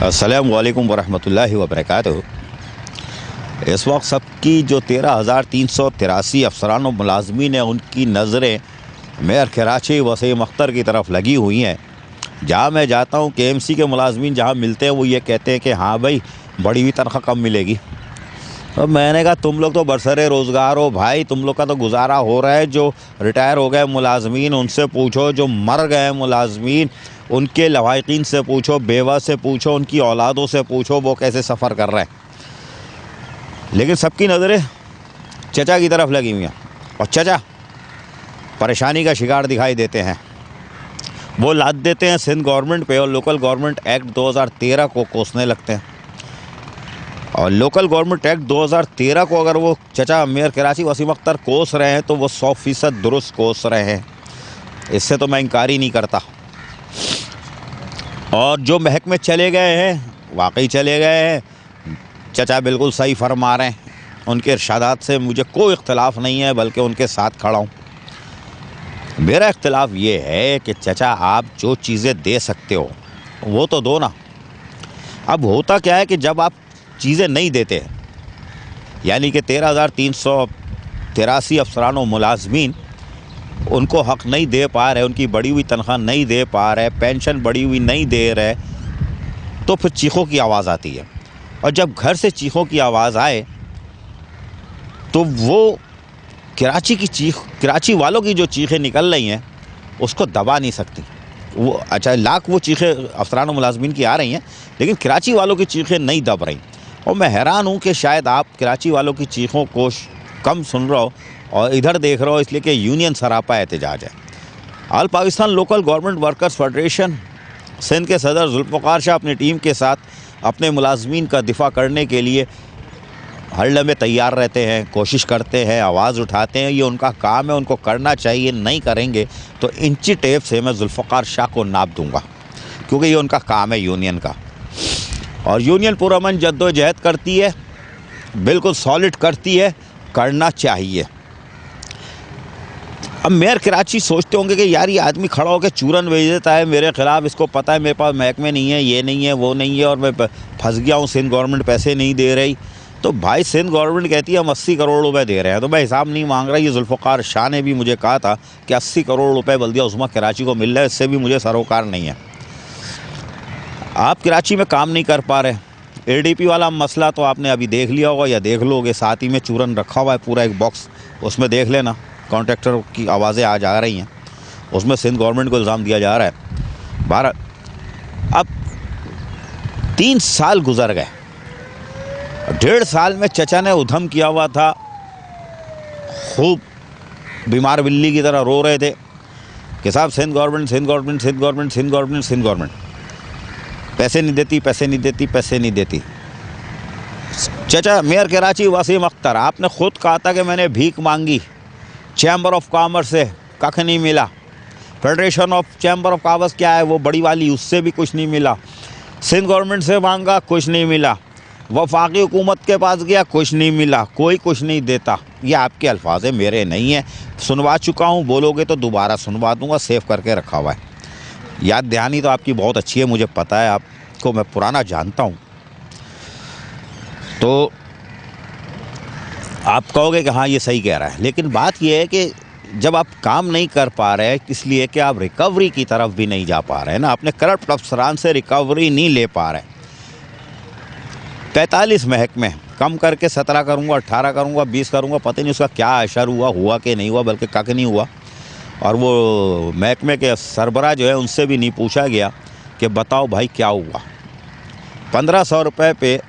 अस्सलामु अलैकुम वरहमतुल्लाहि वबरकातुहू। इस वक्त सबकी जो 13,383 अफसरान और मुलाजमीन हैं, उनकी नज़रें मेयर कराची वसीम अख्तर की तरफ लगी हुई हैं। जहाँ मैं जाता हूँ KMC के मुलाजमीन जहाँ मिलते हैं वो ये कहते हैं कि हाँ भाई बढ़ी हुई तनख्वाह कम मिलेगी। अब मैंने कहा तुम लोग तो बरसरे रोज़गार हो भाई, तुम लोग का तो गुजारा हो रहा है। जो रिटायर हो गए मुलाजमीन उनसे पूछो, जो मर गए मुलाजमीन उनके लवाहिकीन से पूछो, बेवा से पूछो, उनकी औलादों से पूछो वो कैसे सफ़र कर रहे हैं। लेकिन सबकी नज़रें चचा की तरफ लगी हुई हैं और चचा परेशानी का शिकार दिखाई देते हैं। वो लाद देते हैं सिंध गवर्नमेंट पे और लोकल गवर्नमेंट एक्ट 2013 को कोसने लगते हैं। और लोकल गवर्नमेंट एक्ट 2013 को अगर वो चचा मेयर कराची वसीम अख्तर कोस रहे हैं तो वो 100% दुरुस्त कोस रहे हैं, इससे तो मैं इनकार ही नहीं करता। और जो महकमे चले गए हैं वाकई चले गए हैं, चचा बिल्कुल सही फरमा रहे हैं, उनके इरशादात से मुझे कोई इख्तलाफ नहीं है, बल्कि उनके साथ खड़ा हूँ। मेरा इख्तलाफ ये है कि चचा आप जो चीज़ें दे सकते हो वो तो दो ना। अब होता क्या है कि जब आप चीज़ें नहीं देते हैं, यानी कि 13,383 अफसरान और मुलाजमीन उनको हक़ नहीं दे पा रहे, उनकी बढ़ी हुई तनख्वाह नहीं दे पा रहे, पेंशन बढ़ी हुई नहीं दे रहे, तो फिर चीखों की आवाज़ आती है। और जब घर से चीखों की आवाज़ आए तो वो कराची वालों की जो चीखें निकल रही हैं उसको दबा नहीं सकती। वो अच्छा लाख वो चीखें अफसरान और मुलाजमीन की आ रही हैं, लेकिन कराची वालों की चीखें नहीं दब रही। और मैं हैरान हूँ कि शायद आप कराची वालों की चीखों को कम सुन रहे हो और इधर देख रहे हो, इसलिए कि यूनियन सरापा एहतजाज है। All Pakistan local government workers federation Sindh के सदर जुल्फ़िकार शाह अपनी टीम के साथ अपने मुलाजमीन का दिफा करने के लिए हर लम्हे तैयार रहते हैं, कोशिश करते हैं, आवाज़ उठाते हैं। ये उनका काम है, उनको करना चाहिए। नहीं करेंगे तो इंची टेप से मैं जुल्फ़िकार शाह को नाप दूँगा, क्योंकि ये उनका काम है यूनियन का। और यूनियन पुरअमन जद्दोजहद करती है, बिल्कुल सॉलिड करती है, करना चाहिए। अब मेयर कराची सोचते होंगे कि यार ये आदमी खड़ा होकर चूरन भेज देता है मेरे ख़िलाफ़, इसको पता है मेरे पास महकमे नहीं है, ये नहीं है, वो नहीं है, और मैं फंस गया हूँ, सिंध गवर्नमेंट पैसे नहीं दे रही। तो भाई सिंध गवर्नमेंट कहती है हम 80 करोड़ रुपए दे रहे हैं, तो मैं हिसाब नहीं मांग रहा। ये जुल्फ़िकार शाह ने भी मुझे कहा था कि 80 करोड़ रुपए बल्दिया उस्मा कराची को मिल रहा है, इससे भी मुझे सरोकार नहीं है। आप कराची में काम नहीं कर पा रहे। ADP वाला मसला तो आपने अभी देख लिया होगा या देख लोगे, साथ ही में चूरन रखा हुआ है पूरा एक बॉक्स, उसमें देख लेना। कॉन्ट्रैक्टर की आवाज़ें आज आ रही हैं, उसमें सिंध गवर्नमेंट को इल्ज़ाम दिया जा रहा है। 12 अब 3 साल गुजर गए, 1.5 साल में चचा ने उधम किया हुआ था, खूब बीमार बिल्ली की तरह रो रहे थे कि साहब Sindh government, Sindh government, Sindh government, Sindh government, Sindh government पैसे नहीं देती, पैसे नहीं देती, पैसे नहीं देती। चचा मेयर कराची वसीम अख्तर, आपने ख़ुद कहा था कि मैंने भीख मांगी चैम्बर ऑफ कॉमर्स से, कख नहीं मिला। Federation of chamber of commerce क्या है वो बड़ी वाली, उससे भी कुछ नहीं मिला। सिंध गवर्नमेंट से मांगा, कुछ नहीं मिला। वफाकी हुकूमत के पास गया, कुछ नहीं मिला। कोई कुछ नहीं देता। ये आपके अल्फाज है, मेरे नहीं हैं। सुनवा चुका हूँ, बोलोगे तो दोबारा सुनवा दूँगा, सेव करके रखा हुआ है। याद दहानी तो आपकी बहुत अच्छी है, मुझे पता है, आपको मैं पुराना जानता हूँ। तो आप कहोगे कि हाँ ये सही कह रहा है, लेकिन बात ये है कि जब आप काम नहीं कर पा रहे इसलिए कि आप रिकवरी की तरफ भी नहीं जा पा रहे हैं ना, अपने करप्ट अफसरान से रिकवरी नहीं ले पा रहे। 45 महकमे कम करके 17 करूँगा, 18 करूँगा, 20 करूँगा, पता नहीं उसका क्या असर हुआ कि नहीं हुआ, बल्कि कख नहीं हुआ। और वो महकमे के सरबराह जो है उनसे भी नहीं पूछा गया कि बताओ भाई क्या हुआ। 1500 रुपये पे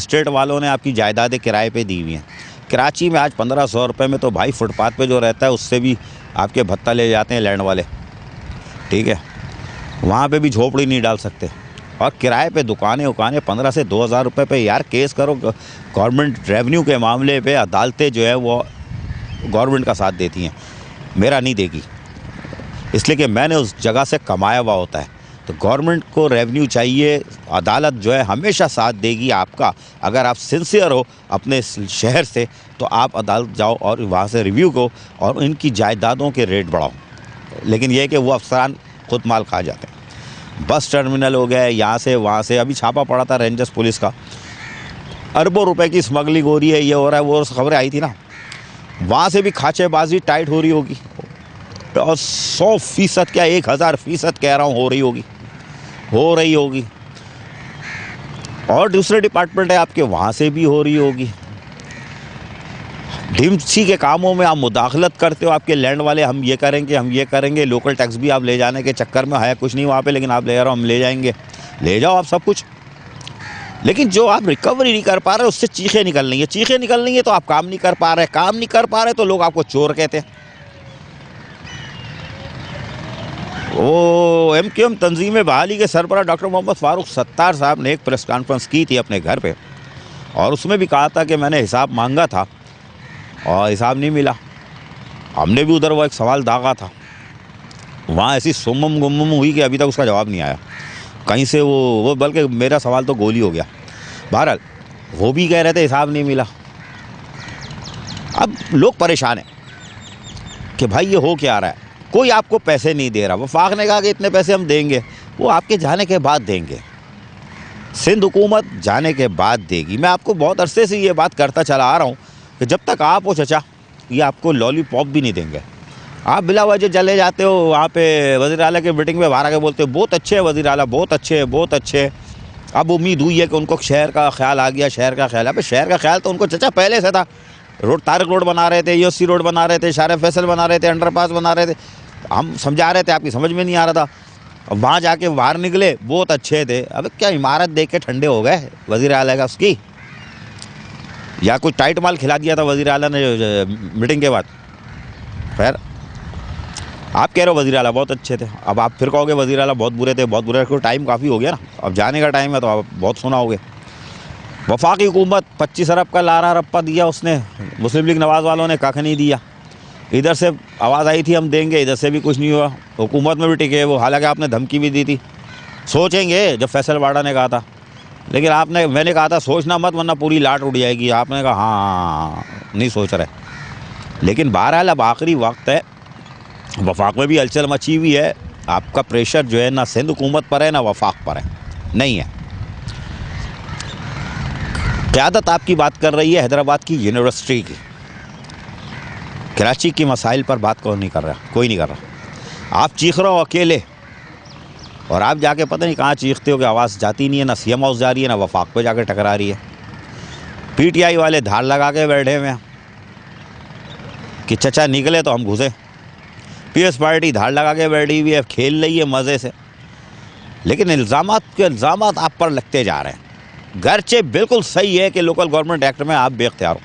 स्टेट वालों ने आपकी जायदादें किराए पे दी हुई हैं। कराची में आज 1500 रुपये में तो भाई फुटपाथ पे जो रहता है उससे भी आपके भत्ता ले जाते हैं लैंड वाले, ठीक है। वहाँ पे भी झोपड़ी नहीं डाल सकते, और किराए पे दुकानें 1500 से 2000 रुपये पे। यार केस करो गवर्नमेंट रेवेन्यू के मामले पे, अदालतें जो है वो गवर्नमेंट का साथ देती हैं, मेरा नहीं देगी, इसलिए कि मैंने उस जगह से कमाया हुआ होता है। तो गवर्नमेंट को रेवेन्यू चाहिए, अदालत जो है हमेशा साथ देगी आपका। अगर आप सिंसियर हो अपने शहर से तो आप अदालत जाओ और वहाँ से रिव्यू को और इनकी जायदादों के रेट बढ़ाओ। लेकिन यह है कि वो अफसरान खुद माल खा जाते हैं। बस टर्मिनल हो गए, यहाँ से वहाँ से। अभी छापा पड़ा था रेंजर्स पुलिस का, अरबों रुपए की स्मगलिंग हो रही है, ये हो रहा है, वो खबरें आई थी ना। वहाँ से भी खाचेबाजी टाइट हो रही होगी, और 100% क्या 1000% कह रहा हूँ हो रही होगी। और दूसरे डिपार्टमेंट है आपके, वहाँ से भी हो रही होगी। डीएमसी के कामों में आप मुदाखलत करते हो, आपके लैंड वाले हम ये करेंगे, लोकल टैक्स भी आप ले जाने के चक्कर में है कुछ नहीं वहाँ पे, लेकिन आप ले रहे हो, हम ले जाएंगे, ले जाओ आप सब कुछ। लेकिन जो आप रिकवरी नहीं कर पा रहे उससे चीखें निकल रही है, तो आप काम नहीं कर पा रहे तो लोग आपको चोर कहते हैं। वो MQM तंजीम बहाली के सरबराह डॉक्टर मोहम्मद फारूक सत्तार साहब ने एक प्रेस कॉन्फ्रेंस की थी अपने घर पे, और उसमें भी कहा था कि मैंने हिसाब मांगा था और हिसाब नहीं मिला। हमने भी उधर वो एक सवाल दागा था, वहाँ ऐसी सुम्मम गुम्मम हुई कि अभी तक उसका जवाब नहीं आया कहीं से। वो बल्कि मेरा सवाल तो गोली हो गया। बहरहाल वो भी कह रहे थे हिसाब नहीं मिला। अब लोग परेशान हैं कि भाई ये हो क्या रहा है, कोई आपको पैसे नहीं दे रहा। वफाक ने कहा कि इतने पैसे हम देंगे, वो आपके जाने के बाद देंगे, सिंध हुकूमत जाने के बाद देगी। मैं आपको बहुत अरसे से ये बात करता चला आ रहा हूँ कि जब तक आप हो चचा, ये आपको लॉलीपॉप भी नहीं देंगे। आप बिला वजह चले जाते हो वहाँ पे वज़ीर आला के मीटिंग में, बाहर आके बोलते हो बहुत अच्छे है वज़ीर आला, बहुत अच्छे। अब उम्मीद हुई है कि उनको शहर का ख्याल आ गया, शहर का ख्याल। अब शहर का ख्याल तो उनको चचा पहले से था। तारक रोड बना रहे थे, USC रोड बना रहे थे, शारे फैसल बना रहे थे, अंडरपास बना रहे थे, हम समझा रहे थे, आपकी समझ में नहीं आ रहा था। अब वहाँ जाके बाहर निकले बहुत अच्छे थे। अब क्या इमारत देख के ठंडे हो गए वज़ीर आला का उसकी, या कोई टाइट माल खिला दिया था वज़ीर आला ने मीटिंग के बाद। खैर आप कह रहे हो वज़ीर आला बहुत अच्छे थे, अब आप फिर कहोगे वज़ीर आला बहुत बुरे थे, बहुत बुरे। टाइम काफ़ी हो गया ना, अब जाने का टाइम है, तो आप बहुत सुना होगे। वफाकी हुकूमत 25 अरब का लारा रप्पा दिया उसने, मुस्लिम लीग नवाज़ वालों ने कख नहीं दिया। इधर से आवाज़ आई थी हम देंगे, इधर से भी कुछ नहीं हुआ। हुकूमत में भी टिके वो, हालांकि आपने धमकी भी दी थी सोचेंगे, जब फैसल वाडा ने कहा था, लेकिन मैंने कहा था सोचना मत वरना पूरी लाट उड़ जाएगी। आपने कहा हाँ नहीं सोच रहे। लेकिन बहरहाल अब आखिरी वक्त है, वफाक में भी हलचल मची हुई है। आपका प्रेशर जो है ना सिंध हुकूमत पर है ना वफाक पर है, नहीं है। क़यादत आपकी बात कर रही है हैदराबाद की यूनिवर्सिटी की, कराची की मसाइल पर बात कोई नहीं कर रहा। आप चीख रहे हो अकेले, और आप जाके पता नहीं कहाँ चीखते हो कि आवाज़ जाती नहीं है, ना CM हाउस जा रही है, ना वफाक पे जाके टकरा रही है। PTI वाले धार लगा के बैठे हुए हैं कि चचा निकले तो हम घुसे। PS पार्टी धार लगा के बैठी हुई है, खेल रही है मज़े से। लेकिन इल्ज़ामात आप पर लगते जा रहे हैं। गरचे बिल्कुल सही है कि लोकल गवर्नमेंट एक्ट में आप बेख्तियार हो,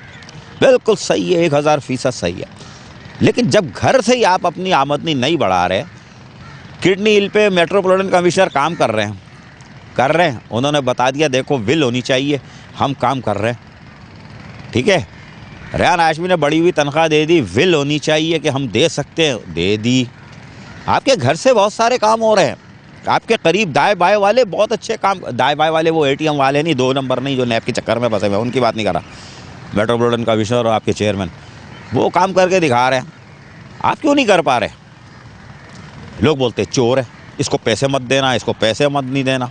बिल्कुल सही है, 1000% सही है। लेकिन जब घर से ही आप अपनी आमदनी नहीं बढ़ा रहे, किडनी हिल पे मेट्रोपॉलिटन कमिश्नर काम कर रहे हैं, उन्होंने बता दिया देखो विल होनी चाहिए, हम काम कर रहे हैं, ठीक है। रेहान हाशमी ने बढ़ी हुई तनख्वाह दे दी, विल होनी चाहिए कि हम दे सकते हैं, दे दी। आपके घर से बहुत सारे काम हो रहे हैं, आपके करीब दाएं बाएं वाले बहुत अच्छे काम, दाएं बाएं वाले वो ATM वाले नहीं, 2 नंबर नहीं, जो नैप के चक्कर में फंसे हुए, उनकी बात नहीं कर रहा। मेट्रोपॉलिटन कमिश्नर और आपके चेयरमैन वो काम करके दिखा रहे हैं, आप क्यों नहीं कर पा रहे? लोग बोलते चोर है, इसको पैसे मत देना, इसको पैसे मत नहीं देना।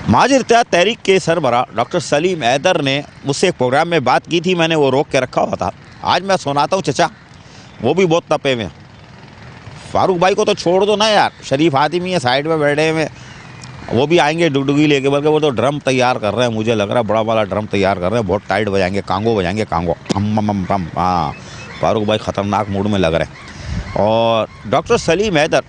महाजिर इत्तेहाद तहरीक के सरबराह डॉक्टर सलीम हैदर ने मुझसे एक प्रोग्राम में बात की थी, मैंने वो रोक के रखा हुआ था, आज मैं सुनाता हूँ चचा। वो भी बहुत तपे हुए। फारूक भाई को तो छोड़ दो ना यार, शरीफ आदमी है, साइड में बैठे हुए, वो भी आएंगे डुगडुगी लेके, बल्कि वो तो ड्रम तैयार कर रहे हैं, मुझे लग रहा है बड़ा वाला ड्रम तैयार कर रहे हैं, बहुत टाइट बजाएंगे, कांगो बजाएंगे, कांगो हम। हाँ फारूक भाई ख़तरनाक मूड में लग रहे हैं। और डॉक्टर सलीम हैदर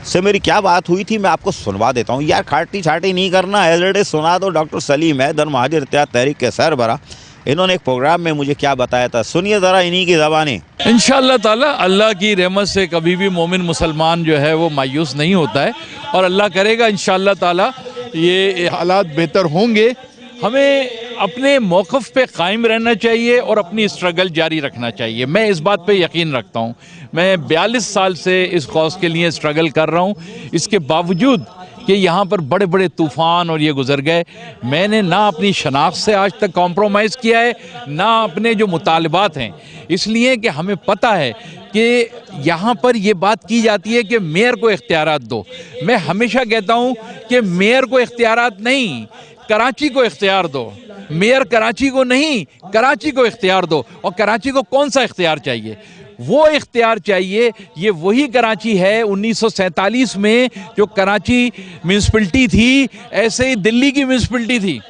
से मेरी क्या बात हुई थी मैं आपको सुनवा देता हूँ यार, खाटी छाटी नहीं करना, एज इट इज़ सुना दो। डॉक्टर सलीम हैदर महाजिर इत्तेहाद तहरीक के सरबराह, इन्होंने एक प्रोग्राम में मुझे क्या बताया था, सुनिए ज़रा इन्हीं की ज़बानी। इंशाअल्लाह ताला अल्लाह की रहमत से कभी भी मोमिन मुसलमान जो है वो मायूस नहीं होता है, और अल्लाह करेगा इंशाअल्लाह ताला ये हालात बेहतर होंगे। हमें अपने मौक़िफ़ पे कायम रहना चाहिए और अपनी स्ट्रगल जारी रखना चाहिए। मैं इस बात पे यकीन रखता हूँ। मैं 42 साल से इस कॉज़ के लिए स्ट्रगल कर रहा हूँ, इसके बावजूद कि यहाँ पर बड़े बड़े तूफ़ान और ये गुज़र गए, मैंने ना अपनी शनाख्त से आज तक कॉम्प्रोमाइज़ किया है, ना अपने जो मुतालबात हैं, इसलिए कि हमें पता है कि यहाँ पर ये बात की जाती है कि मेयर को इख्तियारात दो। मैं हमेशा कहता हूँ कि मेयर को इख्तियारात नहीं, कराची को इख्तियार दो। मेयर कराची को नहीं, कराची को इख्तियार दो। और कराची को कौन सा इख्तियार चाहिए? वो इख्तियार चाहिए, ये वही कराची है 1947 में जो कराची म्यूनसिपलिटी थी, ऐसे ही दिल्ली की म्यूनसिपलिटी थी।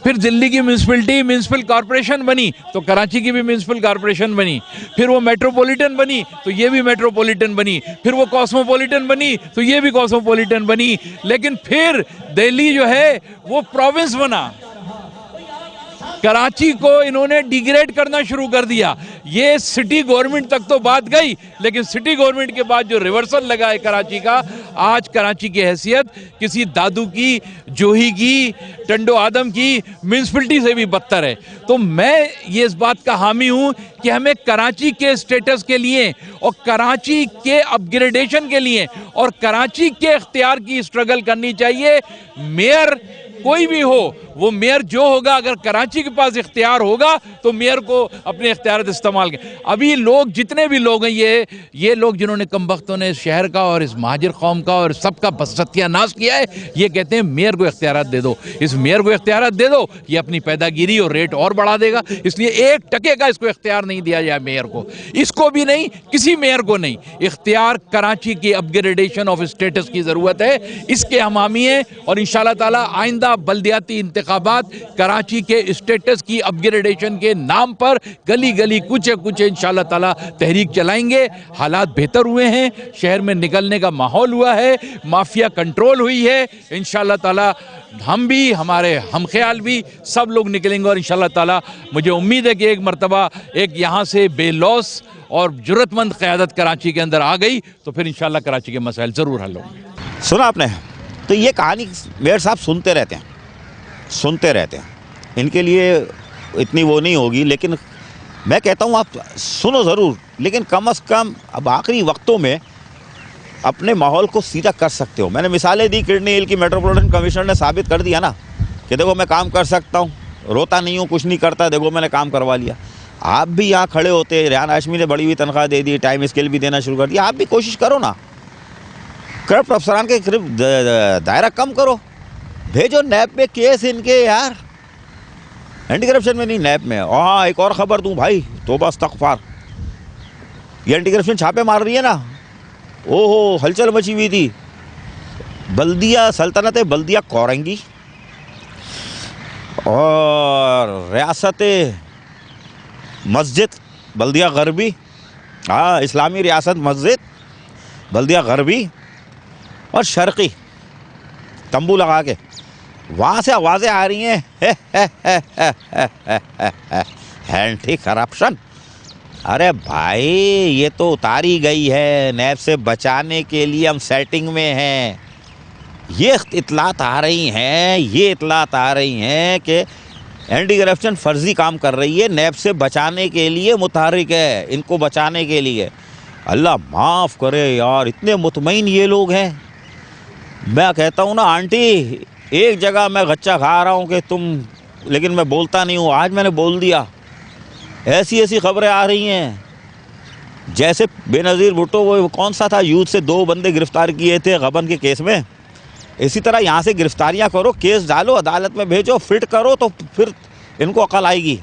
फिर दिल्ली की म्यूनसिपलिटी म्यूनसिपल कॉरपोरेशन बनी तो कराची की भी म्यूनसिपल कॉरपोरेशन बनी। फिर वो मेट्रोपॉलिटन बनी तो ये भी मेट्रोपॉलिटन बनी। फिर वो कॉस्मोपॉलिटन बनी तो ये भी कॉस्मोपॉलिटन बनी। लेकिन फिर दिल्ली जो है वो प्रोविंस बना। कराची को इन्होंने डिग्रेड करना शुरू कर दिया। ये सिटी गवर्नमेंट तक तो बात गई, लेकिन सिटी गवर्नमेंट के बाद जो रिवर्सल लगा है कराची का, आज कराची की हैसियत किसी दादू की, जोही की, टंडो आदम की म्यूनसिपलिटी से भी बदतर है। तो मैं ये इस बात का हामी हूं कि हमें कराची के स्टेटस के लिए और कराची के अपग्रेडेशन के लिए और कराची के इख्तियार की स्ट्रगल करनी चाहिए। मेयर कोई भी हो, वो मेयर जो होगा, अगर कराची के पास इख्तियार होगा तो मेयर को अपने इख्तियार इस्तेमाल के। अभी लोग, जितने भी लोग हैं, ये लोग जिन्होंने कमबख्तों ने शहर का और इस महाजिर कौम का और सबका सत्यानाश किया है, ये कहते हैं मेयर को इख्तियारात दे दो। इस मेयर को इख्तियारात दे दो, ये अपनी पैदागिरी और रेट और बढ़ा देगा। इसलिए 1 टके का इसको इख्तियार नहीं दिया जाए मेयर को, इसको भी नहीं, किसी मेयर को नहीं। इख्तियार कराची की अपग्रेडेशन ऑफ स्टेटस की ज़रूरत है, इसके हम हामी हैं। और इंशाअल्लाह ताला आइंदा बल्दियाती इंतखाबात कराची के स्टेटस की अपग्रेडेशन के नाम पर गली गली कुछ इंशाअल्लाह ताला तहरीक चलाएंगे। हालात बेहतर हुए हैं, शहर में निकलने का माहौल हुआ है, माफिया कंट्रोल हुई है। इंशाअल्लाह ताला हम भी, हमारे हमख्याल भी, सब लोग निकलेंगे। और इंशाअल्लाह ताला मुझे उम्मीद है कि एक मरतबा एक यहाँ से बेलौस और जुर्रतमंद क़यादत कराची के अंदर आ गई तो फिर इंशाअल्लाह कराची के मसाइल ज़रूर हल होंगे। सुना आपने? तो ये कहानी मेयर साहब सुनते रहते हैं, इनके लिए इतनी वो नहीं होगी, लेकिन मैं कहता हूँ आप सुनो ज़रूर, लेकिन कम से कम अब आखिरी वक्तों में अपने माहौल को सीधा कर सकते हो। मैंने मिसालें दी, किडनी हिल की मेट्रोपॉलिटन कमिश्नर ने साबित कर दिया ना कि देखो मैं काम कर सकता हूँ, रोता नहीं हूँ, कुछ नहीं करता, देखो मैंने काम करवा लिया। आप भी यहाँ खड़े होते, रेहान हाशमी ने बड़ी हुई तनख्वाह दे दी, टाइम स्केल भी देना शुरू कर दिया, आप भी कोशिश करो ना, करप्ट अफसरान के दायरा कम करो, भेजो नैब में केस इनके यार, एंटी करप्शन में नहीं, नैब में। और हाँ, एक और ख़बर दूँ भाई, तौबा इस्तग़फ़ार, ये एंटी करप्शन छापे मार रही है ना, ओहो हलचल मची हुई थी। बल्दिया सल्तनत बल्दिया कोरंगी और रियासत मस्जिद बल्दिया गरबी, हाँ इस्लामी रियासत मस्जिद बल्दिया गरबी और शर्क़ी, तंबू लगा के वहाँ से आवाज़ें आ रही हैं एंटी करप्शन। अरे भाई ये तो उतारी गई है, नैब से बचाने के लिए हम सेटिंग में हैं। ये इतलात आ रही हैं कि एंटी करप्शन फर्जी काम कर रही है, नैब से बचाने के लिए मुतहर्रिक है, इनको बचाने के लिए। अल्लाह माफ़ करे यार, इतने मुतमईन ये लोग हैं। मैं कहता हूँ ना आंटी, एक जगह मैं गच्चा खा रहा हूँ कि तुम, लेकिन मैं बोलता नहीं हूँ, आज मैंने बोल दिया। ऐसी ऐसी खबरें आ रही हैं, जैसे बेनज़ीर भुट्टो वो कौन सा था, यूथ से 2 बंदे गिरफ़्तार किए थे गबन के केस में, इसी तरह यहाँ से गिरफ़्तारियाँ करो, केस डालो, अदालत में भेजो, फिट करो, तो फिर इनको अकल आएगी,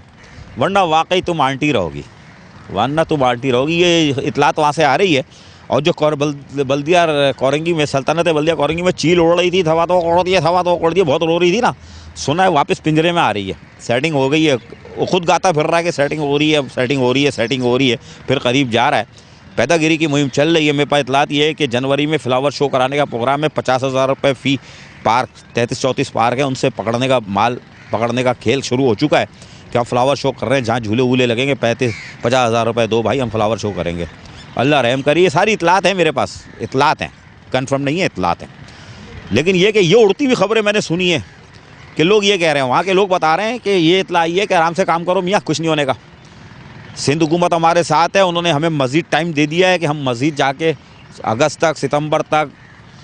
वरना वाकई तुम आंटी रहोगी, ये इतलात वहाँ से आ रही है। और जो बल्दिया कोरंगी में, सल्तनत बल्दिया कोरंगी में चील उड़ रही थी, थवा तो उड़ दिया, बहुत रो रही थी ना, सुना है वापस पिंजरे में आ रही है, सेटिंग हो गई है। वो खुद गाता फिर रहा है कि सेटिंग हो रही है, फिर करीब जा रहा है। पैदागिरी की मुहिम चल रही है। मेरे पास इतलात ये है कि जनवरी में फ्लावर शो कराने का प्रोग्राम है, 50,000 रुपये फ़ी पार्क, 33-34 पार्क है, उनसे माल पकड़ने का खेल शुरू हो चुका है कि हम फ्लावर शो कर रहे हैं, जहाँ झूले वूले लगेंगे 50,000 रुपये दो भाई, हम फ्लावर शो करेंगे। अल्लाह रहम करिए। सारी इतलात हैं मेरे पास, इतलात हैं, कन्फर्म नहीं है, इतलात हैं। लेकिन ये कि ये उड़ती हुई खबरें मैंने सुनी है कि लोग ये कह रहे हैं, वहाँ के लोग बता रहे हैं कि ये इतला आई है कि आराम से काम करो मियाँ, कुछ नहीं होने का। सिंध हुकूमत हमारे साथ है, उन्होंने हमें मज़ीद टाइम दे दिया है कि हम मज़ीद जाके अगस्त तक, सितंबर तक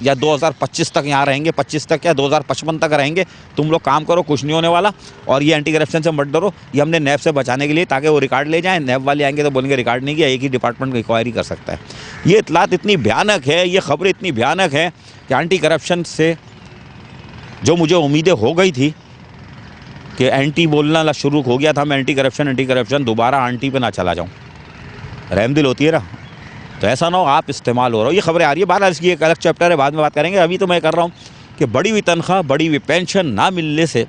या 2025 तक यहाँ रहेंगे, 25 तक या 2055 तक रहेंगे। तुम लोग काम करो, कुछ नहीं होने वाला। और ये एंटी करप्शन से मत डरो, ये हमने नैब से बचाने के लिए, ताकि वो रिकॉर्ड ले जाएं। नैब वाले आएंगे तो बोलेंगे रिकॉर्ड नहीं किया, एक ही डिपार्टमेंट इंक्वायरी कर सकता है। ये इतलात इतनी भयानक है, ये खबरें इतनी भयानक है कि एंटी करप्शन से जो मुझे उम्मीदें हो गई थी कि एंटी बोलना शुरू हो गया था, मैं एंटी करप्शन दोबारा आंटी पे ना चला जाऊँ। रहमदिल होती है ना, तो ऐसा ना हो आप इस्तेमाल हो रहा हो। ये खबरें आ रही है, बहरहाल इसकी एक अलग चैप्टर है, बाद में बात करेंगे। अभी तो मैं कर रहा हूँ कि बढ़ी हुई तनख्वाह, बढ़ी हुई पेंशन ना मिलने से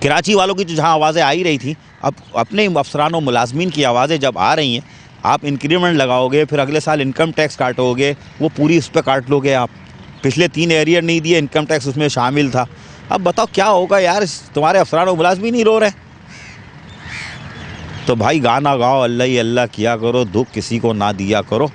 कराची वालों की जो जहाँ आवाज़ें आ ही रही थी, अब अपने अफसरान और मुलाजमीन की आवाज़ें जब आ रही हैं, आप इंक्रीमेंट लगाओगे, फिर अगले साल इनकम टैक्स काटोगे, वो पूरी उस पर काट लोगे आप। पिछले 3 एरियर नहीं दिए, इनकम टैक्स उसमें शामिल था। अब बताओ क्या होगा यार, तुम्हारे अफसरान और मुलाजमीन ही रो रहे हैं। तो भाई गाना गाओ, अल्लाह ही अल्लाह किया करो, दुख किसी को ना दिया करो।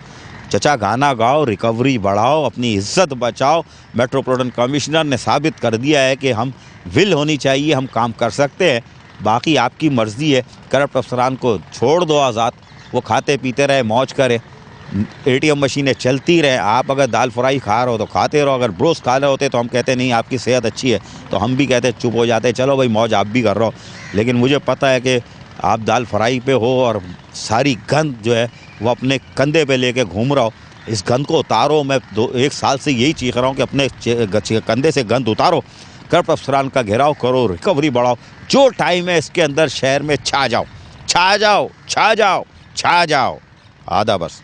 चचा गाना गाओ, रिकवरी बढ़ाओ, अपनी इज्जत बचाओ। मेट्रोपॉलिटन कमिश्नर ने साबित कर दिया है कि हम विल होनी चाहिए, हम काम कर सकते हैं। बाकी आपकी मर्ज़ी है, करप्ट अफसरान को छोड़ दो आज़ाद, वो खाते पीते रहे, मौज करे, ATM मशीनें चलती रहे। आप अगर दाल फ्राई खा रहे हो तो खाते रहो, अगर ब्रोस्ट खा रहे होते तो हम कहते नहीं आपकी सेहत अच्छी है, तो हम भी कहते चुप हो जाते, चलो भाई मौज आप भी कर रहे हो। लेकिन मुझे पता है कि आप दाल फ्राई पे हो और सारी गंद जो है वो अपने कंधे पे लेके घूम रहा हो। इस गंद को उतारो। मैं 1 साल से यही चीख रहा हूँ कि अपने कंधे से गंद उतारो, करप्ट अफसरान का घेराव करो, रिकवरी बढ़ाओ। जो टाइम है इसके अंदर शहर में छा जाओ, छा जाओ, छा जाओ, छा जाओ। आधा बस।